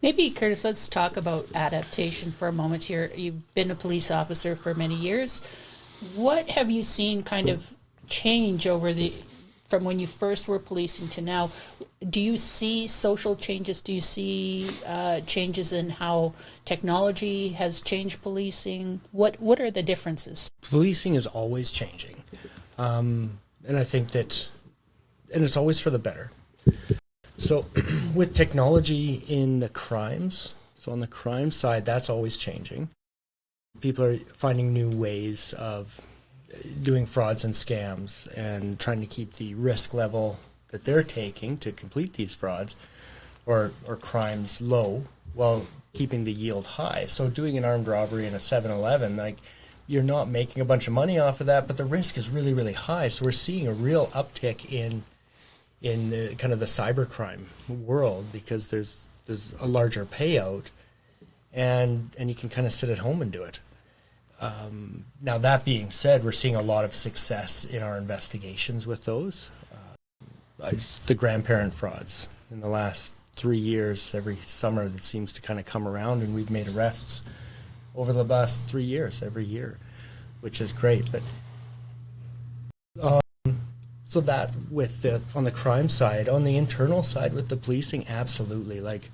Maybe, Curtis, let's talk about adaptation for a moment here. You've been a police officer for many years. What have you seen kind of change from when you first were policing to now? Do you see social changes? Do you see changes in how technology has changed policing? What are the differences? Policing is always changing. And I think that, and it's always for the better. So with technology in the crimes, so on the crime side, that's always changing. People are finding new ways of doing frauds and scams and trying to keep the risk level that they're taking to complete these frauds or crimes low while keeping the yield high. So doing an armed robbery in a 7-Eleven, like, you're not making a bunch of money off of that, but the risk is really, really high. So we're seeing a real uptick in kind of the cybercrime world because there's a larger payout, and you can kind of sit at home and do it. Now, that being said, we're seeing a lot of success in our investigations with those. The grandparent frauds in the last 3 years, every summer that seems to kind of come around, and we've made arrests over the last 3 years every year, which is great. But so that on the crime side, on the internal side with the policing, absolutely. Like,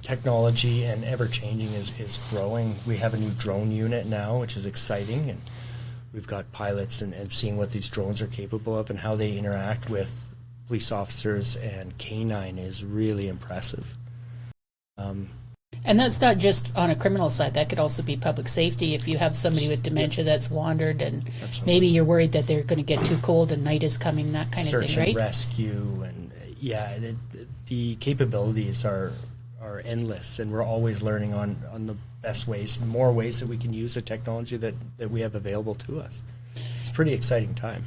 technology and ever-changing is growing. We have a new drone unit now, which is exciting, and we've got pilots and seeing what these drones are capable of and how they interact with police officers and canine is really impressive. And that's not just on a criminal side. That could also be public safety. If you have somebody with dementia that's wandered and maybe you're worried that they're going to get too cold and night is coming, that kind of thing, right? Search and rescue, and the capabilities are endless, and we're always learning on the best ways, more ways that we can use the technology that we have available to us. It's a pretty exciting time.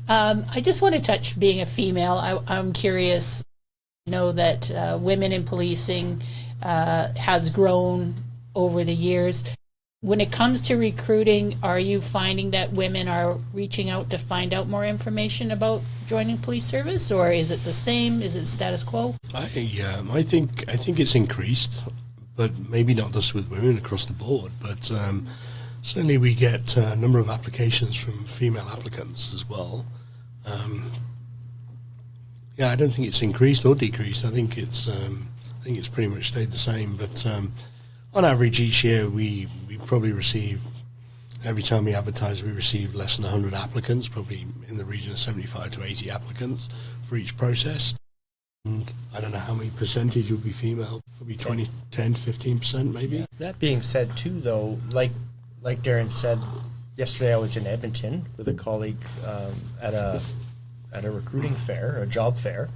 I just want to touch being a female. I'm curious. I know that women in policing has grown over the years. When it comes to recruiting, are you finding that women are reaching out to find out more information about joining police service, or is it the same? Is it status quo? I think it's increased, but maybe not just with women across the board. But certainly we get a number of applications from female applicants as well. I don't think it's increased or decreased. I think it's pretty much stayed the same. But on average, each year we probably receive, every time we advertise, we receive less than 100 applicants, probably in the region of 75 to 80 applicants for each process. And I don't know how many percentage would be female, probably 10 to 15% maybe. Yeah. That being said too, though, like Darren said, yesterday I was in Edmonton with a colleague at a recruiting fair, a job fair.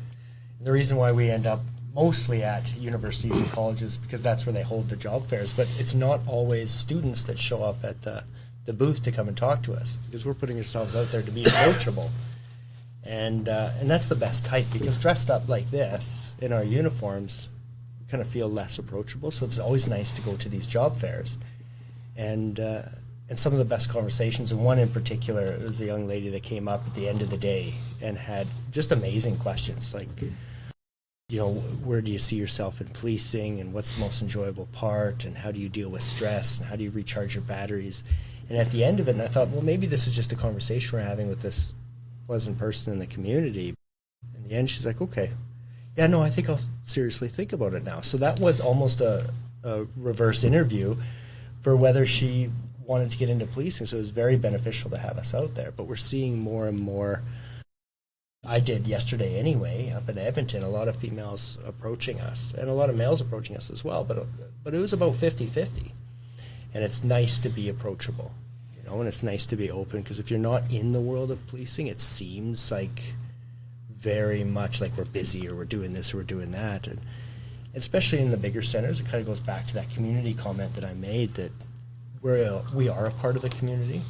And the reason why we end up mostly at universities and colleges because that's where they hold the job fairs, but it's not always students that show up at the booth to come and talk to us because we're putting ourselves out there to be approachable, and that's the best type, because dressed up like this in our uniforms we kind of feel less approachable. So it's always nice to go to these job fairs, and some of the best conversations, and one in particular was a young lady that came up at the end of the day and had just amazing questions like, where do you see yourself in policing, and what's the most enjoyable part, and how do you deal with stress, and how do you recharge your batteries? And at the end of it, and I thought, well, maybe this is just a conversation we're having with this pleasant person in the community. In the end, she's like, okay, yeah, no, I think I'll seriously think about it now. So that was almost a reverse interview for whether she wanted to get into policing. So it was very beneficial to have us out there. But we're seeing more and more. I did yesterday anyway, up in Edmonton, a lot of females approaching us, and a lot of males approaching us as well, but it was about 50-50. And it's nice to be approachable, and it's nice to be open, because if you're not in the world of policing, it seems like very much like we're busy, or we're doing this, or we're doing that. And especially in the bigger centers, it kind of goes back to that community comment that I made, that we are a part of the community.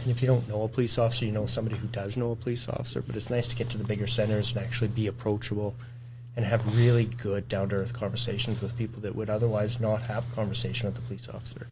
And if you don't know a police officer, you know somebody who does know a police officer. But it's nice to get to the bigger centers and actually be approachable and have really good, down-to-earth conversations with people that would otherwise not have a conversation with the police officer.